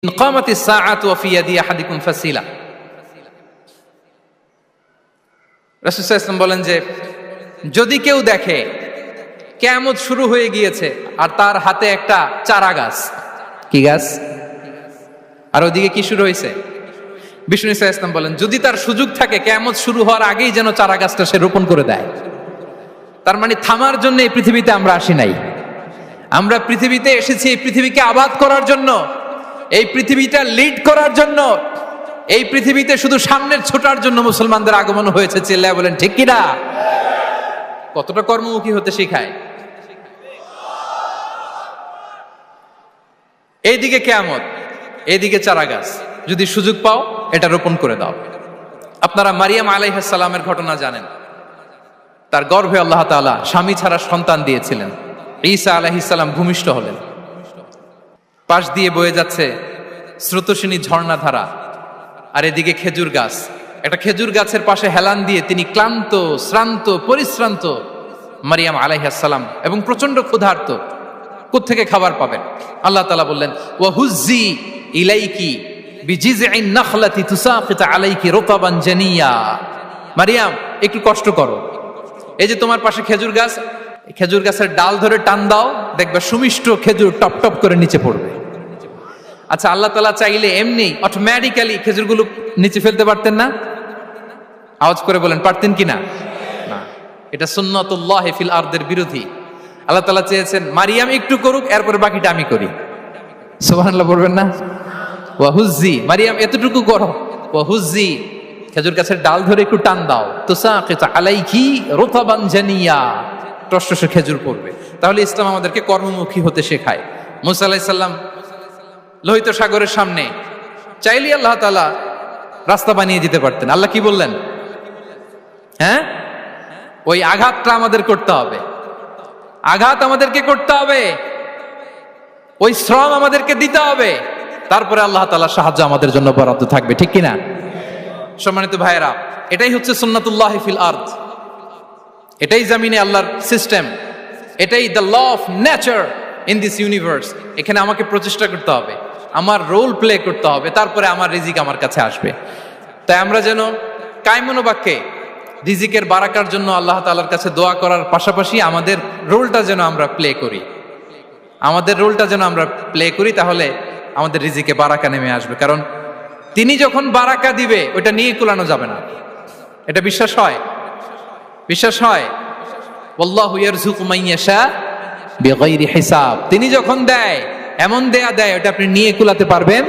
কামাতিস সাআতু ওয়া ফি ইয়াদি আহাদিকুম ফাসিলা। রাসূল সাল্লাল্লাহু আলাইহি ওয়াসাল্লাম বলেন যে যদি কেউ দেখে কিয়ামত শুরু হয়ে গিয়েছে আর তার হাতে একটা চারা গাছ, কি গাছ, আর ওদিকে কি শুরু হয়েছে, বিষ্ণু সাল্লাল্লাহু আলাইহি ওয়াসাল্লাম বলেন যদি তার সুযোগ থাকে কিয়ামত শুরু হওয়ার আগেই যেন চারা গাছটা সে রোপণ করে দেয়। তার মানে থামার জন্য এই পৃথিবীতে আমরা আসি নাই, আমরা পৃথিবীতে এসেছি এই পৃথিবীকে আবাদ করার জন্য, এই পৃথিবীটা লিড করার জন্য, এই পৃথিবীতে শুধু সামনের ছোটার জন্য মুসলমানদের আগমন হয়েছে। চিল্লায় বলেন ঠিক কিনা? কতটা কর্মমুখী হতে শেখায়। এইদিকে কিয়ামত, এইদিকে চারা গাছ, যদি সুযোগ পাও এটা রোপণ করে দাও। আপনারা মারিয়াম আলাইহিস সালামের ঘটনা জানেন। তার গর্ভে আল্লাহ তাআলা স্বামী ছাড়া সন্তান দিয়েছিলেন। ঈসা আলাইহিস সালাম ভূমিষ্ঠ হলেন। পাশ দিয়ে বয়ে যাচ্ছে স্রোতস্বিনী ঝর্ণাধারা, আর এদিকে খেজুর গাছ। একটা খেজুর গাছের পাশে হেলান দিয়ে তিনি ক্লান্ত, শ্রান্ত, পরিশ্রান্ত মারিয়াম আলাইহিস সালাম, এবং প্রচন্ড ক্ষুধার্ত। কোত্থেকে খাবার পাবেন? আল্লাহ তাআলা বললেন ওয়া হুজ্জি ইলাইকি বিজিযইন নাখলাতি তুসাকিত আলাইকি রুতাবান জানিয়া। মারিয়াম একটু কষ্ট করো, এই যে তোমার পাশে খেজুর গাছ, খেজুর গাছের ডাল ধরে টান দাও, দেখবে সুমিষ্ট খেজুর টপ টপ করে নিচে পড়বে। আচ্ছা, আল্লাহ তাআলা চাইলে এমনি অটোমেটিক্যালি খেজুরগুলো নিচে ফেলতে পারতেন না? আওয়াজ করে বলেন পারতেন কিনা? না, এটা সুন্নাতুল্লাহ ফিল আরদের বিরোধী। আল্লাহ তাআলা চেয়েছেন মারিয়াম একটু করুক, এরপরে বাকিটা আমি করি। সুবহানাল্লাহ বলবেন না? ওয়া হুজ্জি, মারিয়াম এতটুকু করো, ওয়া হুজ্জি খেজুর গাছের ডাল ধরে একটু টান দাও, তুসাকিত আলাইকি রুতাবান জানিয়া, টসটসে খেজুর পড়বে। তাহলে ইসলাম আমাদেরকে কর্মমুখী হতে শেখায়। মুসা আলাইহিস সালাম লোহিত সাগরের সামনে চাইলে আল্লাহ তাআলা রাস্তা বানিয়ে দিতে পারতেন। আল্লাহ কি বললেন? হ্যাঁ, ওই আঘাতটা আমাদের করতে হবে, আঘাত আমাদেরকে করতে হবে, ওই শ্রম আমাদেরকে দিতে হবে, তারপরে আল্লাহ তাআলার সাহায্য আমাদের জন্য বরাদ্দ থাকবে। ঠিক কিনা? সম্মানিত ভাইয়েরা, এটাই হচ্ছে সুন্নাতুল্লাহ ফিল আরদ, এটাই জামিনে আল্লাহর সিস্টেম, এটাই the law of nature in this universe. এখানে আমাকে প্রচেষ্টা করতে হবে, আমার রোল প্লে করতে হবে, তারপরে আমার রিজিক আমার কাছে আসবে। তাই আমরা যেন কায়মনোবাক্যে রিজিকের বারাকার জন্য আল্লাহ তাআলার কাছে দোয়া করার পাশাপাশি আমাদের রোলটা যেন আমরা প্লে করি, আমাদের রোলটা যেন আমরা প্লে করি, তাহলে আমাদের রিজিকে বারাকা নেমে আসবে। কারণ তিনি যখন বারাকা দিবে ওইটা নিয়ে কুলানো যাবে না। এটা বিশ্বাস হয়? বিশ্বাস হয়? ওয়াল্লাহু ইয়ারযুকু মান ইয়াশা বিগাইরি হিসাব। তিনি যখন দেয়, এমন দেয়া দেয় ওটা আপনি নিয়ে কুলাতে পারবেন